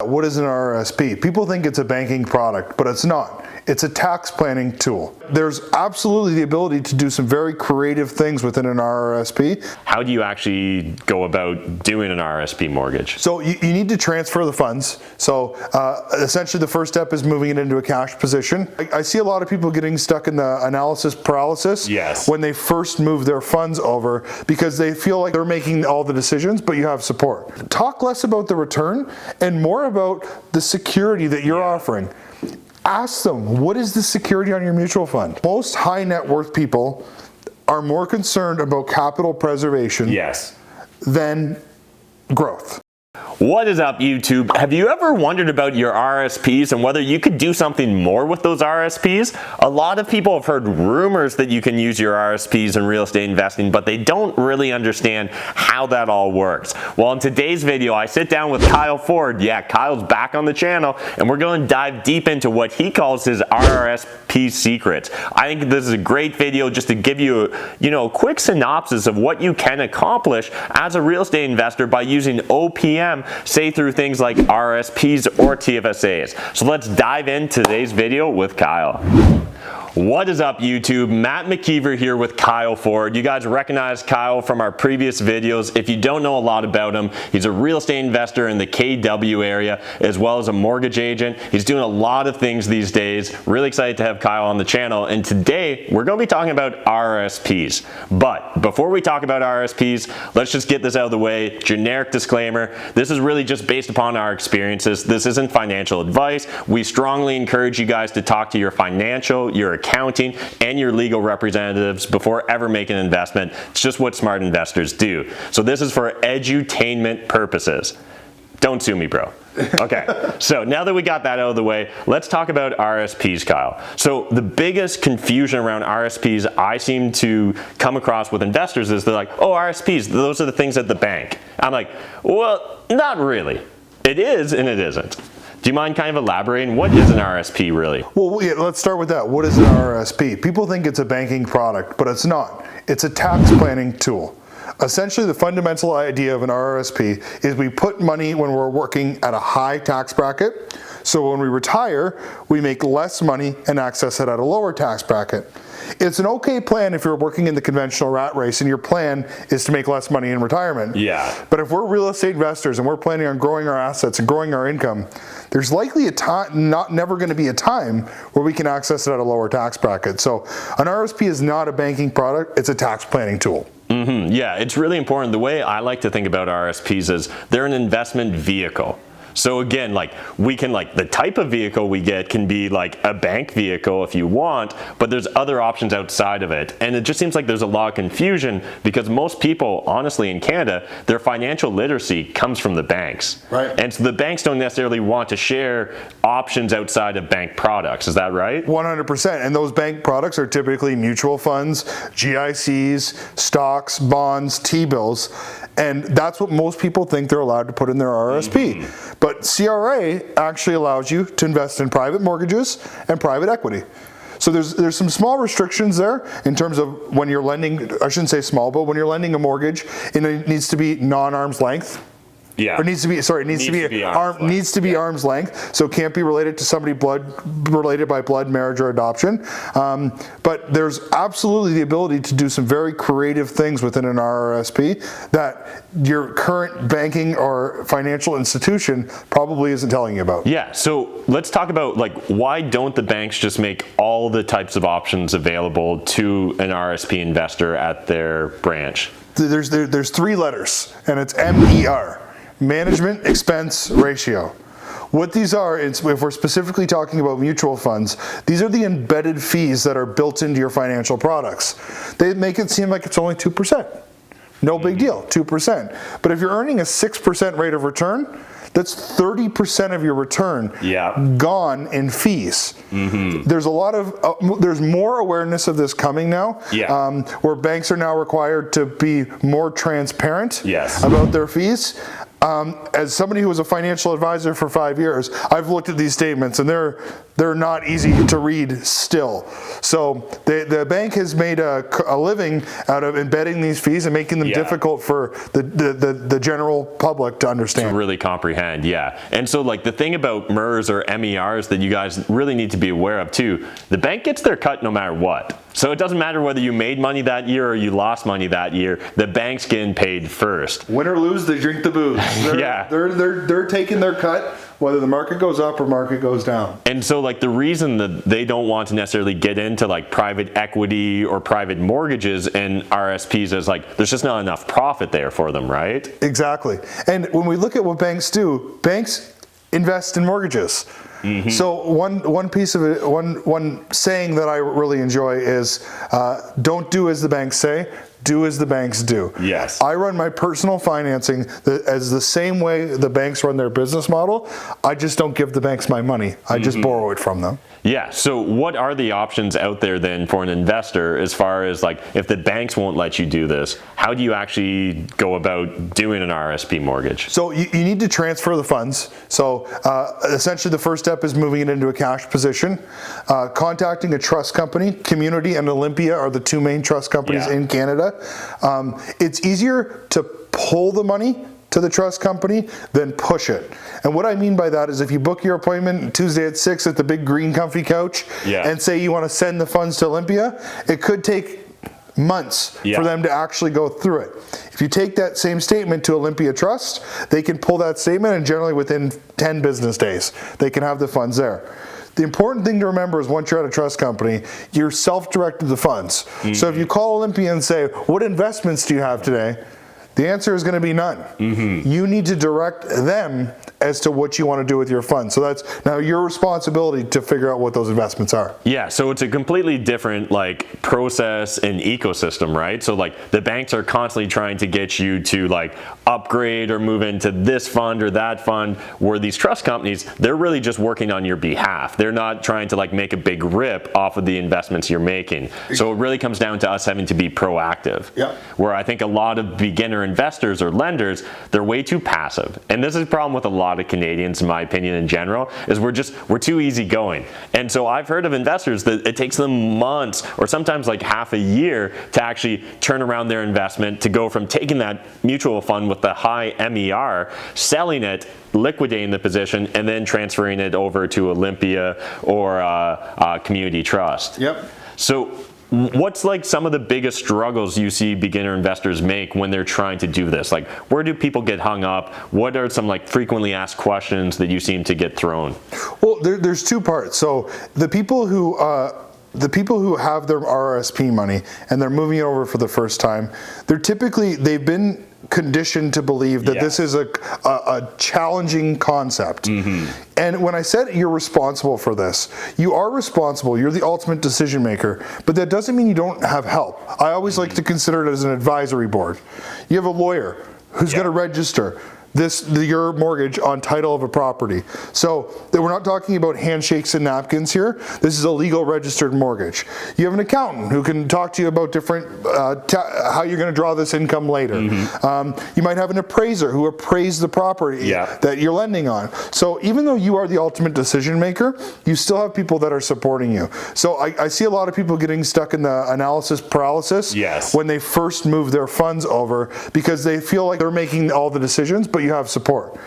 What is an RRSP? People think it's a banking product, but it's not. It's a tax planning tool. There's absolutely the ability to do some very creative things within an RRSP. How do you actually go about doing an RRSP mortgage? So you need to transfer the funds. So essentially the first step is moving it into a cash position. I see a lot of people getting stuck in the analysis paralysis when they first move their funds over because they feel like they're making all the decisions, but you have support. Talk less about the return and more about the security that you're offering. Ask them, what is the security on your mutual fund? Most high net worth people are more concerned about capital preservation than growth. What is up, YouTube? Have you ever wondered about your RRSPs and whether you could do something more with those RRSPs? A lot of people have heard rumors that you can use your RRSPs in real estate investing, but they don't really understand how that all works. Well, in today's video, I sit down with Kyle Ford. Yeah, Kyle's back on the channel, and we're going to dive deep into what he calls his RRSP secrets. I think this is a great video just to give you a quick synopsis of what you can accomplish as a real estate investor by using OPM, say through things like RRSPs or TFSAs. So let's dive into today's video with Kyle. What is up, YouTube? Matt McKeever here with Kyle Ford. You guys recognize Kyle from our previous videos. If you don't know a lot about him, he's a real estate investor in the KW area as well as a mortgage agent. He's doing a lot of things these days. Really excited to have Kyle on the channel. And today we're going to be talking about RRSPs. But before we talk about RRSPs, let's just get this out of the way. Generic disclaimer. This is really just based upon our experiences. This isn't financial advice. We strongly encourage you guys to talk to your financial, your accounting, and your legal representatives before ever making an investment. It's just what smart investors do. So this is for edutainment purposes. Don't sue me, bro. Okay, so now that we got that out of the way, let's talk about RRSPs, Kyle. So the biggest confusion around RRSPs I seem to come across with investors is they're like, oh, RRSPs, those are the things at the bank. I'm like, well, not really. It is and it isn't. Do you mind kind of elaborating? What is an RRSP really? Well, yeah, let's start with that. What is an RRSP? People think it's a banking product, but it's not. It's a tax planning tool. Essentially, the fundamental idea of an RRSP is we put money when we're working at a high tax bracket. So when we retire, we make less money and access it at a lower tax bracket. It's an okay plan if you're working in the conventional rat race and your plan is to make less money in retirement. Yeah. But if we're real estate investors and we're planning on growing our assets and growing our income, there's likely a time, never going to be a time where we can access it at a lower tax bracket. So an RRSP is not a banking product, it's a tax planning tool. Yeah, it's really important. The way I like to think about RRSPs is they're an investment vehicle. So again, the type of vehicle we get can be like a bank vehicle if you want, but there's other options outside of it. And it just seems like there's a lot of confusion because most people, honestly, in Canada, their financial literacy comes from the banks. Right. And so the banks don't necessarily want to share options outside of bank products. Is that right? 100%. And those bank products are typically mutual funds, GICs, stocks, bonds, T-bills. And that's what most people think they're allowed to put in their RRSP. But CRA actually allows you to invest in private mortgages and private equity. So there's some small restrictions there in terms of when you're lending, I shouldn't say small, but when you're lending a mortgage, it needs to be non-arm's length. Yeah. Or needs to be arm's length, so it can't be related to somebody related by blood, marriage, or adoption. But there's absolutely the ability to do some very creative things within an RRSP that your current banking or financial institution probably isn't telling you about. Yeah, so let's talk about why don't the banks just make all the types of options available to an RRSP investor at their branch? There's three letters, and it's MER. Management Expense Ratio. What these are, if we're specifically talking about mutual funds, these are the embedded fees that are built into your financial products. They make it seem like it's only 2%. No big deal, 2%. But if you're earning a 6% rate of return, that's 30% of your return gone in fees. There's a lot of, there's more awareness of this coming now, where banks are now required to be more transparent about their fees. As somebody who was a financial advisor for 5 years, I've looked at these statements and they're not easy to read still. So the bank has made a living out of embedding these fees and making them difficult for the general public to understand. To really comprehend, yeah. And so like the thing about MERS or MERs that you guys really need to be aware of too, the bank gets their cut no matter what. So it doesn't matter whether you made money that year or you lost money that year, the bank's getting paid first. Win or lose, they drink the booze. They're taking their cut, whether the market goes up or market goes down. And so like the reason that they don't want to necessarily get into like private equity or private mortgages and RSPs is like there's just not enough profit there for them, right? Exactly. And when we look at what banks do, banks invest in mortgages. Mm-hmm. So one piece of it, one saying that I really enjoy is don't do as the banks say, do as the banks do. Yes. I run my personal financing as the same way the banks run their business model. I just don't give the banks my money. I just borrow it from them. Yeah, so what are the options out there then for an investor as far as like if the banks won't let you do this, how do you actually go about doing an RRSP mortgage? So you need to transfer the funds. So essentially the first step is moving it into a cash position. Contacting a trust company, Community and Olympia are the two main trust companies in Canada. It's easier to pull the money to the trust company than push it. And what I mean by that is if you book your appointment Tuesday at 6 at the big green comfy couch and say you want to send the funds to Olympia, it could take months for them to actually go through it. If you take that same statement to Olympia Trust, they can pull that statement and generally within 10 business days, they can have the funds there. The important thing to remember is once you're at a trust company, you're self-directed the funds. Mm-hmm. So if you call Olympia and say, what investments do you have today? The answer is going to be none. Mm-hmm. You need to direct them as to what you want to do with your funds. So that's now your responsibility to figure out what those investments are. Yeah, so it's a completely different like process and ecosystem, right? So like the banks are constantly trying to get you to like upgrade or move into this fund or that fund, where these trust companies, they're really just working on your behalf. They're not trying to like make a big rip off of the investments you're making. So it really comes down to us having to be proactive. Yeah. Where I think a lot of beginner investors or lenders, they're way too passive. And this is a problem with a lot of Canadians, in my opinion, in general, is we're too easygoing. And so I've heard of investors that it takes them months or sometimes like half a year to actually turn around their investment, to go from taking that mutual fund with the high MER, selling it, liquidating the position, and then transferring it over to Olympia or Community Trust. Yep. So what's like some of the biggest struggles you see beginner investors make when they're trying to do this? Like, where do people get hung up? What are some like frequently asked questions that you seem to get thrown? Well, there's two parts. So the people who have their RRSP money and they're moving it over for the first time, they've been conditioned to believe that this is a challenging concept. Mm-hmm. And when I said you're responsible for this, you are responsible. You're the ultimate decision maker, but that doesn't mean you don't have help. I always like to consider it as an advisory board. You have a lawyer who's going to register your mortgage on title of a property. So we're not talking about handshakes and napkins here. This is a legal registered mortgage. You have an accountant who can talk to you about different how you're going to draw this income later. Mm-hmm. You might have an appraiser who appraised the property that you're lending on. So even though you are the ultimate decision maker, you still have people that are supporting you. So I see a lot of people getting stuck in the analysis paralysis when they first move their funds over because they feel like they're making all the decisions, but you have support.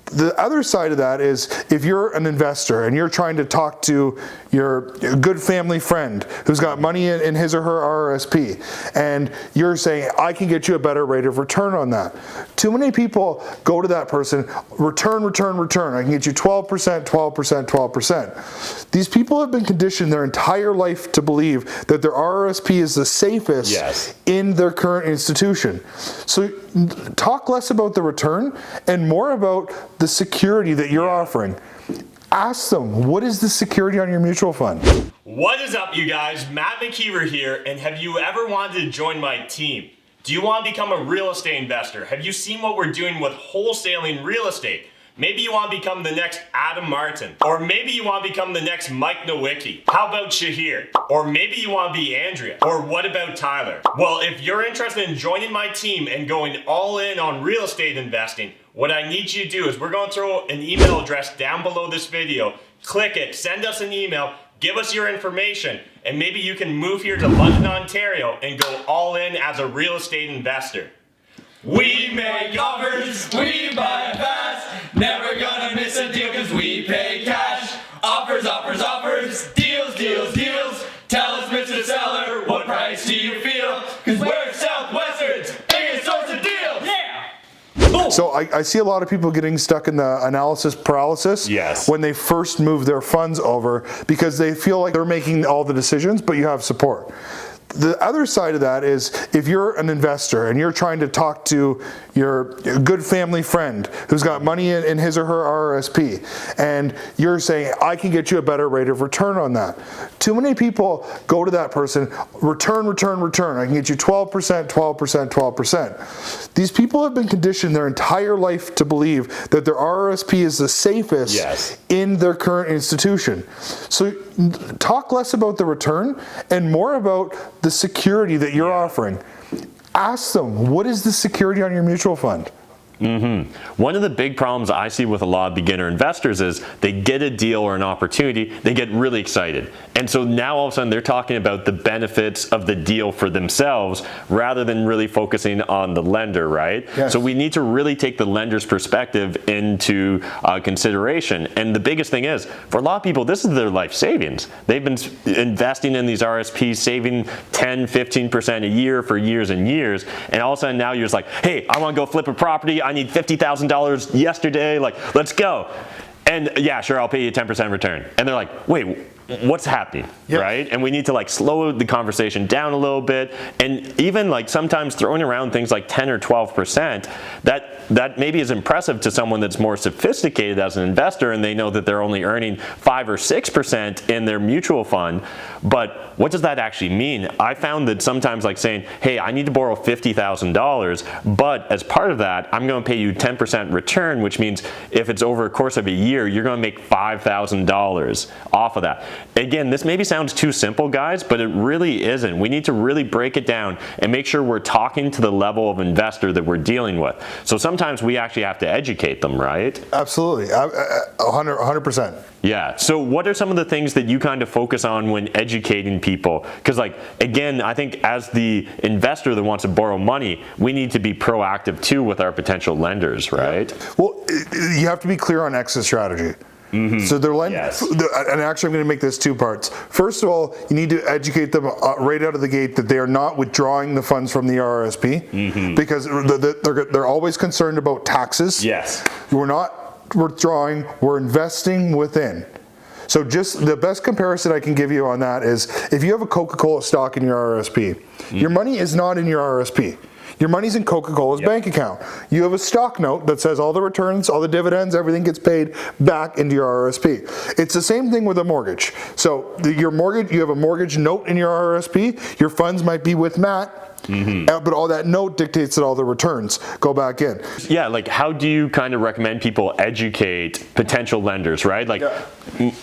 The other side of that is if you're an investor and you're trying to talk to your good family friend who's got money in his or her RRSP and you're saying, I can get you a better rate of return on that. Too many people go to that person, return. I can get you 12%, 12%, 12%. These people have been conditioned their entire life to believe that their RRSP is the safest in their current institution. So talk less about the return and more about the security that you're offering. Ask them, what is the security on your mutual fund? What is up, you guys? Matt McKeever here, and have you ever wanted to join my team? Do you want to become a real estate investor? Have you seen what we're doing with wholesaling real estate? Maybe you want to become the next Adam Martin. Or maybe you want to become the next Mike Nowicki. How about Shahir? Or maybe you want to be Andrea. Or what about Tyler? Well, if you're interested in joining my team and going all in on real estate investing, What I need you to do is we're going to throw an email address down below this video. Click it, send us an email, give us your information, and maybe you can move here to London, Ontario and go all in as a real estate investor. We make offers, we buy fast, never gonna miss a deal cause we pay cash. Offers, offers, offers, deals, deals, deals. Tell us, Mr. Seller, what price do you feel? Cause we're Southwestern's biggest source of deals. Yeah! So I see a lot of people getting stuck in the analysis paralysis when they first move their funds over because they feel like they're making all the decisions, but you have support. The other side of that is if you're an investor and you're trying to talk to your good family friend who's got money in his or her RRSP and you're saying, I can get you a better rate of return on that. Too many people go to that person, return, return, return. I can get you 12%, 12%, 12%. These people have been conditioned their entire life to believe that their RRSP is the safest in their current institution. So talk less about the return and more about the security that you're offering. Ask them, what is the security on your mutual fund? One of the big problems I see with a lot of beginner investors is they get a deal or an opportunity, they get really excited. And so now all of a sudden they're talking about the benefits of the deal for themselves rather than really focusing on the lender, right? Yes. So we need to really take the lender's perspective into consideration. And the biggest thing is, for a lot of people, this is their life savings. They've been investing in these RSPs, saving 10, 15% a year for years and years. And all of a sudden now you're just like, hey, I want to go flip a property. I need $50,000 yesterday, like, let's go. And yeah, sure, I'll pay you 10% return. And they're like, wait, what's happening, right? And we need to like slow the conversation down a little bit. And even like sometimes throwing around things like 10 or 12%, that maybe is impressive to someone that's more sophisticated as an investor and they know that they're only earning 5 or 6% in their mutual fund. But what does that actually mean? I found that sometimes like saying, hey, I need to borrow $50,000, but as part of that, I'm going to pay you 10% return, which means if it's over a course of a year, you're going to make $5,000 off of that. Again, this maybe sounds too simple, guys, but it really isn't. We need to really break it down and make sure we're talking to the level of investor that we're dealing with. So sometimes we actually have to educate them, right? Absolutely, 100%. Yeah, so what are some of the things that you kind of focus on when educating people? Because like, again, I think as the investor that wants to borrow money, we need to be proactive too with our potential lenders, right? Well, you have to be clear on exit strategy. So they're and actually I'm going to make this two parts. First of all, you need to educate them right out of the gate that they are not withdrawing the funds from the RRSP because they're always concerned about taxes. We're not withdrawing, we're investing within. So just the best comparison I can give you on that is if you have a Coca-Cola stock in your RRSP, your money is not in your RRSP. Your money's in Coca-Cola's bank account. You have a stock note that says all the returns, all the dividends, everything gets paid back into your RRSP. It's the same thing with a mortgage. So your mortgage, you have a mortgage note in your RRSP, your funds might be with Matt, but all that note dictates that all the returns go back in. Yeah, like how do you kind of recommend people educate potential lenders, right? Like,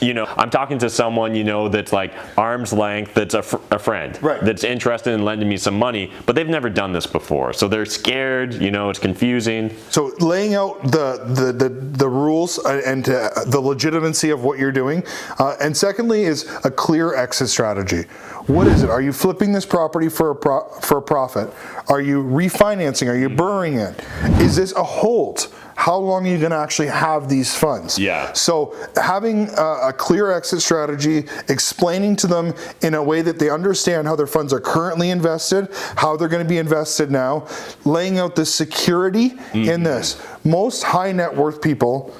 you know, I'm talking to someone, you know, that's like arm's length, that's a friend, that's interested in lending me some money, but they've never done this before. So they're scared, you know, it's confusing. So laying out the rules and the legitimacy of what you're doing. And secondly is a clear exit strategy. What is it? Are you flipping this property for a profit? Are you refinancing? Are you borrowing it? Is this a hold? How long are you going to actually have these funds? So having a clear exit strategy, explaining to them in a way that they understand how their funds are currently invested, how they're going to be invested now, laying out the security in this. Most high net worth people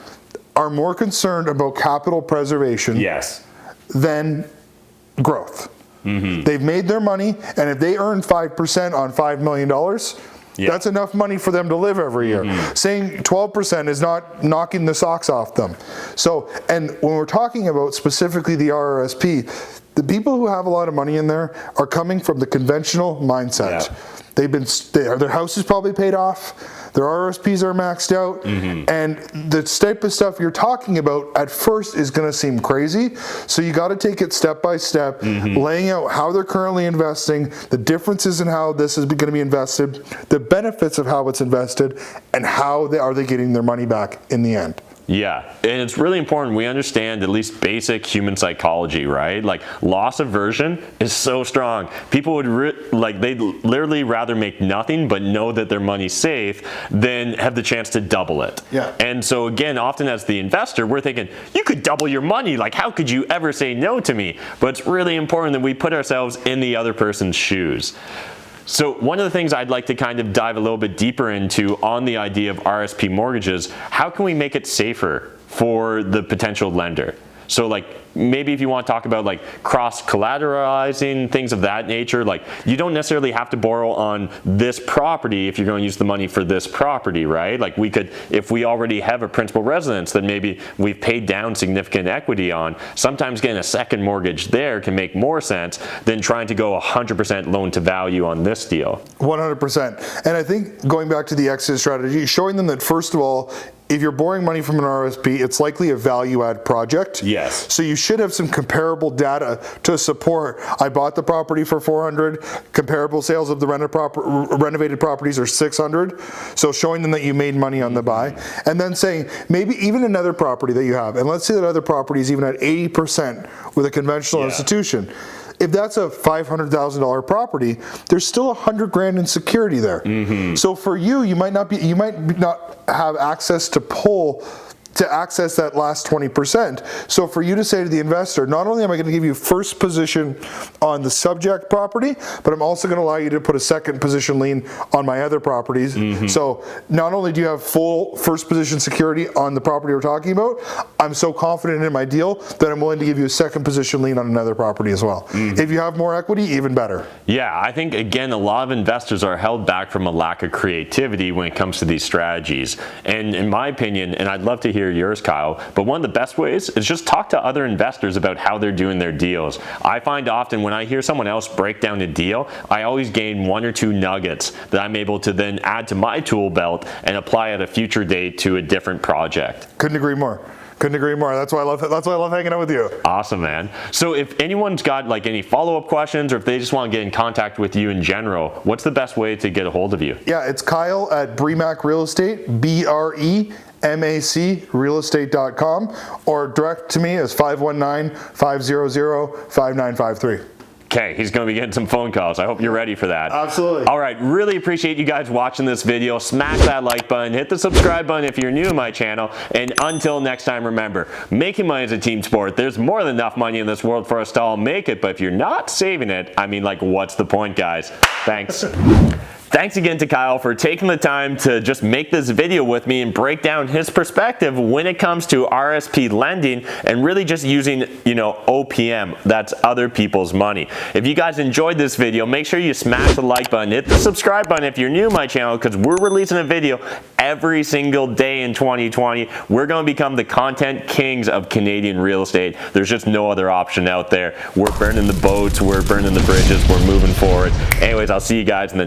are more concerned about capital preservation than growth. They've made their money, and if they earn 5% on $5 million, that's enough money for them to live every year. Saying 12% is not knocking the socks off them. So, and when we're talking about specifically the RRSP, the people who have a lot of money in there are coming from the conventional mindset. their house is probably paid off, their RRSPs are maxed out, and the type of stuff you're talking about at first is going to seem crazy. So you got to take it step by step, laying out how they're currently investing, the differences in how this is going to be invested, the benefits of how it's invested, and how are they getting their money back in the end. Yeah, and it's really important we understand at least basic human psychology, right? Like loss aversion is so strong. People would they'd literally rather make nothing but know that their money's safe than have the chance to double it. Yeah. And so again, often as the investor, we're thinking, you could double your money. Like how could you ever say no to me? But it's really important that we put ourselves in the other person's shoes. So one of the things I'd like to kind of dive a little bit deeper into on the idea of RSP mortgages, how can we make it safer for the potential lender? So like maybe if you want to talk about like cross collateralizing, things of that nature, like you don't necessarily have to borrow on this property if you're going to use the money for this property, right? Like we could, if we already have a principal residence that maybe we've paid down significant equity on, sometimes getting a second mortgage there can make more sense than trying to go 100% loan to value on this deal. 100%. And I think going back to the exit strategy, showing them that first of all, if you're borrowing money from an RRSP, it's likely a value add project. Yes. So you should have some comparable data to support. I bought the property for $400. Comparable sales of the renovated properties are $600. So showing them that you made money on the buy, and then saying maybe even another property that you have, and let's say that other property is even at 80% with a conventional institution. If that's a $500,000 property, there's still $100,000 in security there. So for you, you might not have access to access that last 20%. So for you to say to the investor, not only am I going to give you first position on the subject property, but I'm also going to allow you to put a second position lien on my other properties. So not only do you have full first position security on the property we're talking about, I'm so confident in my deal that I'm willing to give you a second position lien on another property as well. If you have more equity, even better. Yeah, I think again, a lot of investors are held back from a lack of creativity when it comes to these strategies. And in my opinion, and I'd love to hear yours, Kyle, but one of the best ways is just talk to other investors about how they're doing their deals. I find often when I hear someone else break down a deal, I always gain 1 or 2 nuggets that I'm able to then add to my tool belt and apply at a future date to a different project. Couldn't agree more. Couldn't agree more. That's why I love hanging out with you. Awesome, man. So if anyone's got like any follow-up questions, or if they just want to get in contact with you in general, what's the best way to get a hold of you? Yeah, it's Kyle at Bremac Real Estate, BREMAC realestate.com, or direct to me as 519-500-5953. Okay, he's going to be getting some phone calls. I hope you're ready for that. Absolutely. All right, really appreciate you guys watching this video. Smash that like button, hit the subscribe button if you're new to my channel, and until next time, remember, making money is a team sport. There's more than enough money in this world for us to all make it, but if you're not saving it, I mean, like, what's the point, guys? Thanks. Thanks again to Kyle for taking the time to just make this video with me and break down his perspective when it comes to RSP lending and really just using, OPM, that's other people's money. If you guys enjoyed this video, make sure you smash the like button, hit the subscribe button if you're new to my channel, because we're releasing a video every single day in 2020. We're going to become the content kings of Canadian real estate. There's just no other option out there. We're burning the boats, we're burning the bridges, we're moving forward. Anyways, I'll see you guys in the